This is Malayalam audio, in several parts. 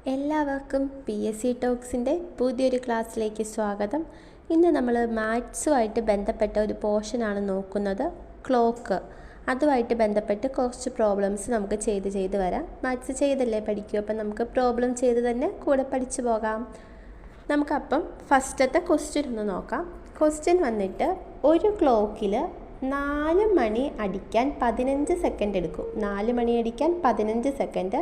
എല്ലാവർക്കും PSC ടോക്സിൻ്റെ പുതിയൊരു ക്ലാസ്സിലേക്ക് സ്വാഗതം. ഇന്ന് നമ്മൾ മാത്സുമായിട്ട് ബന്ധപ്പെട്ട ഒരു പോർഷനാണ് നോക്കുന്നത്, ക്ലോക്ക്. അതുമായിട്ട് ബന്ധപ്പെട്ട് കുറച്ച് പ്രോബ്ലംസ് നമുക്ക് ചെയ്ത് വരാം. മാത്സ് ചെയ്തല്ലേ പഠിക്കൂ, അപ്പം നമുക്ക് പ്രോബ്ലം ചെയ്ത് തന്നെ കൂടെ പഠിച്ചു പോകാം. നമുക്കപ്പം ഫസ്റ്റത്തെ ക്വസ്റ്റ്യൻ ഒന്ന് നോക്കാം. ക്വസ്റ്റ്യൻ വന്നിട്ട് ഒരു ക്ലോക്കിൽ 4 മണി അടിക്കാൻ 15 സെക്കൻഡ് എടുക്കും. 4 മണി അടിക്കാൻ 15 സെക്കൻഡ്.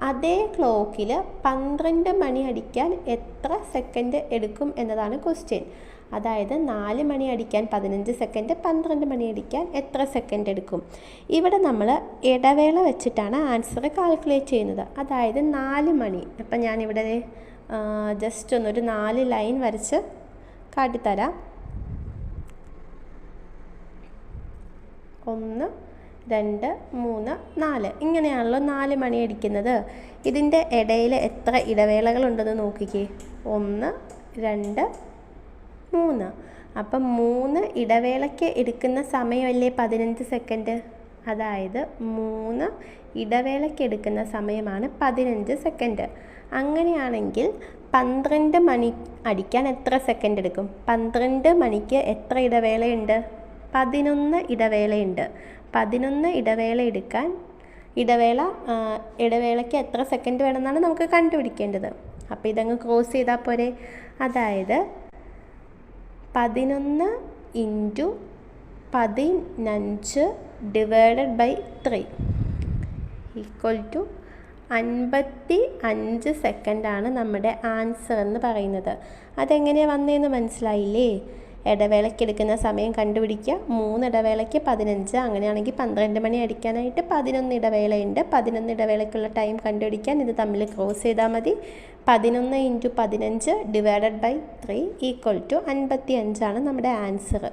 അതേ ക്ലോക്കിൽ 12 മണി അടിക്കാൻ എത്ര സെക്കൻഡ് എടുക്കും എന്നതാണ് ക്വസ്റ്റ്യൻ. അതായത് 4 മണി അടിക്കാൻ 15 സെക്കൻഡ്, 12 മണി അടിക്കാൻ എത്ര സെക്കൻഡ് എടുക്കും. ഇവിടെ നമ്മൾ ഇടവേള വെച്ചിട്ടാണ് ആൻസർ കാൽക്കുലേറ്റ് ചെയ്യുന്നത്. അതായത് 4 മണി. അപ്പം ഞാനിവിടെ ജസ്റ്റ് ഒന്നൊരു 4 ലൈൻ വരച്ച് കാട്ടിത്തരാം. 1 2 3 4 ഇങ്ങനെയാണല്ലോ 4 മണി അടിക്കുന്നത്. ഇതിൻ്റെ ഇടയിൽ എത്ര ഇടവേളകളുണ്ടെന്ന് നോക്കിക്കേ. 1 2 3. അപ്പം 3 ഇടവേളയ്ക്ക് എടുക്കുന്ന സമയമല്ലേ 15 സെക്കൻഡ്. അതായത് 3 ഇടവേളയ്ക്ക് എടുക്കുന്ന സമയമാണ് 15 സെക്കൻഡ്. അങ്ങനെയാണെങ്കിൽ 12 മണി അടിക്കാൻ എത്ര സെക്കൻഡ് എടുക്കും? 12 മണിക്ക് എത്ര ഇടവേളയുണ്ട്? 11 ഇടവേളയുണ്ട്. 11 ഇടവേള എടുക്കാൻ ഇടവേളയ്ക്ക് എത്ര സെക്കൻഡ് വേണമെന്നാണ് നമുക്ക് കണ്ടുപിടിക്കേണ്ടത്. അപ്പോൾ ഇതങ്ങ് ക്രോസ് ചെയ്താൽ പോരെ. അതായത് 11 × 15 ഡിവൈഡഡ് ബൈ 3 ഈക്വൽ ടു 55 സെക്കൻഡാണ് നമ്മുടെ ആൻസർ എന്ന് പറയുന്നത്. അതെങ്ങനെയാണ് വന്നതെന്ന് മനസ്സിലായില്ലേ? ഇടവേളയ്ക്ക് എടുക്കുന്ന സമയം കണ്ടുപിടിക്കുക. 3 ഇടവേളയ്ക്ക് 15, അങ്ങനെയാണെങ്കിൽ 12 മണി അടിക്കാനായിട്ട് 11 ഇടവേളയുണ്ട്. 11 ഇടവേളയ്ക്കുള്ള ടൈം കണ്ടുപിടിക്കാൻ ഇത് തമ്മിൽ ക്രോസ് ചെയ്താൽ മതി. 11 × 15 ഡിവൈഡഡ് ബൈ 3 ഈക്വൽ ടു 55 ആണ് നമ്മുടെ ആൻസർ.